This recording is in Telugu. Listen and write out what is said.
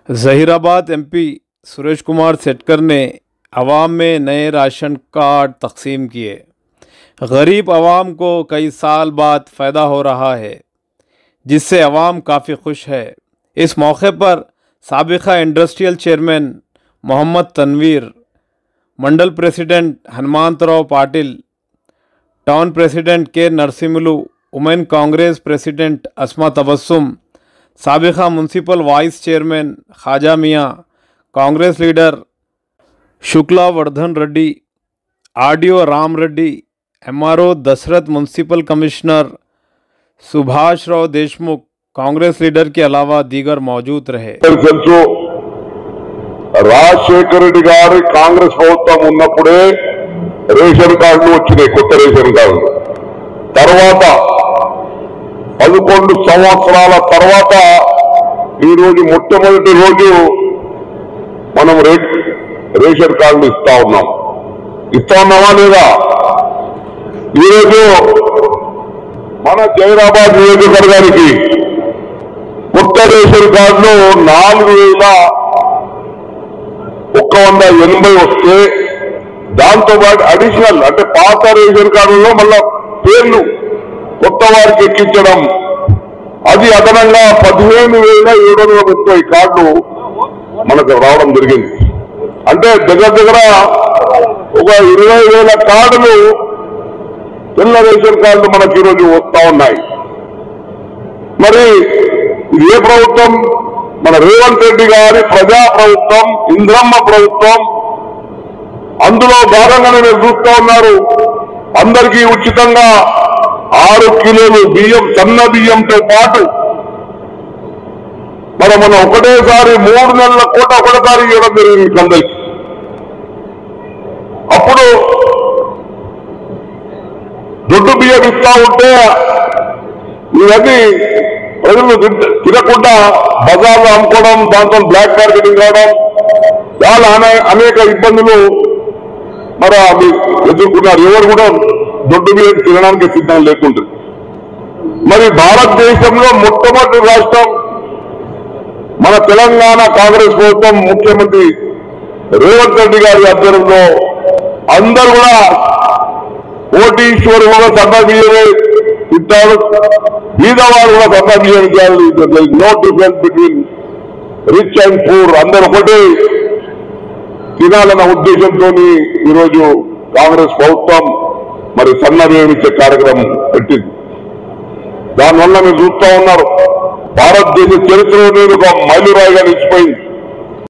जहीराबाद एमपी सुरेश कुमार सेटकर ने अवाम में नए राशन कार्ड तकसीम किए। गरीब अवाम को कई साल बाद फ़ायदा हो रहा है, जिससे अवाम काफ़ी खुश है। इस मौके पर साबिक़ा industrial chairman Mohammed Tanveer, mandal president Hanumantharao Patil, town president K Narasimhulu, women Congress president Asma Tabassum, साबिक़ा municipal vice chairman Khwaja Miyan, Congress leader Shukla Vardhan Reddy, RDO Ram Reddy, MRO Dasharath, municipal commissioner Subhash Rao Deshmukh, Congress leader के अलावा दीगर मौजूद रहे। రాజశేఖర రెడ్డి గారి కాంగ్రెస్ ప్రభుత్వం ఉన్నప్పుడే రేషన్ కార్డులు వచ్చినాయి, కొత్త రేషన్ కార్డులు. తర్వాత 11 సంవత్సరాల తర్వాత ఈ రోజు మొట్టమొదటి రోజు మనం రేషన్ కార్డులు ఇస్తా ఉన్నామా లేదా? ఈరోజు మన జైరాబాద్ నియోజకవర్గానికి కొత్త రేషన్ కార్డులు 4180 వస్తే, దాంతోపాటు అడిషనల్ అంటే పాత రేషన్ కార్డులో మళ్ళా పేర్లు కొత్త వారికి ఎక్కించడం, అది అదనంగా 15,730 కార్డులు మనకు రావడం జరిగింది. అంటే దగ్గర ఒక 20,000 కార్డులు, తెల్ల రేషన్ కార్డులు మనకి ఈరోజు వస్తా ఉన్నాయి. మరి ఇది ఏ ప్రభుత్వం? మన రేవంత్ రెడ్డి గారి ప్రజా ప్రభుత్వం, ఇంద్రమ్మ ప్రభుత్వం. అందులో భాగంగానే మీరు చూస్తూ ఉన్నారు, అందరికీ ఉచితంగా 6 కిలోలు బియ్యం, సన్న బియ్యంతో పాటు మన ఒకటేసారి 3 నెలల కోట ఒకటేసారి ఇవ్వడం జరిగింది అందరికీ. అప్పుడు దొడ్డు బియ్యం ఇస్తా ఉంటే ఇవన్నీ ప్రజలు తినకుండా బజార్లో అమ్ముకోవడం, దాంతో బ్లాక్ మార్కెటింగ్ రావడం, చాలా అనేక ఇబ్బందులు మరి ఎదుర్కొన్నారు. ఎవరు కూడా దొడ్డు బియ్యం తినడానికి సిద్ధం లేకుంటుంది. మరి భారతదేశంలో మొట్టమొదటి రాష్ట్రం మన తెలంగాణ కాంగ్రెస్ ప్రభుత్వం, ముఖ్యమంత్రి రేవంత్ రెడ్డి గారి ఆధ్వర్యంలో అందరూ కూడా కోటీశ్వరు కూడా సన్న బియ్యమే తింటారు, బీదవారు కూడా సన్న బియ్యం చేయాలి. No difference between rich and poor, అందరూ ఒకటే తినాలన్న ఉద్దేశంతో ఈరోజు కాంగ్రెస్ ప్రభుత్వం మరి సన్న బియ్యం ఇచ్చే కార్యక్రమం పెట్టింది. దానివల్ల మీరు చూస్తా ఉన్నారు, భారతదేశ చరిత్రలో ఒక మైలురాయిగా నిలిచిపోయింది.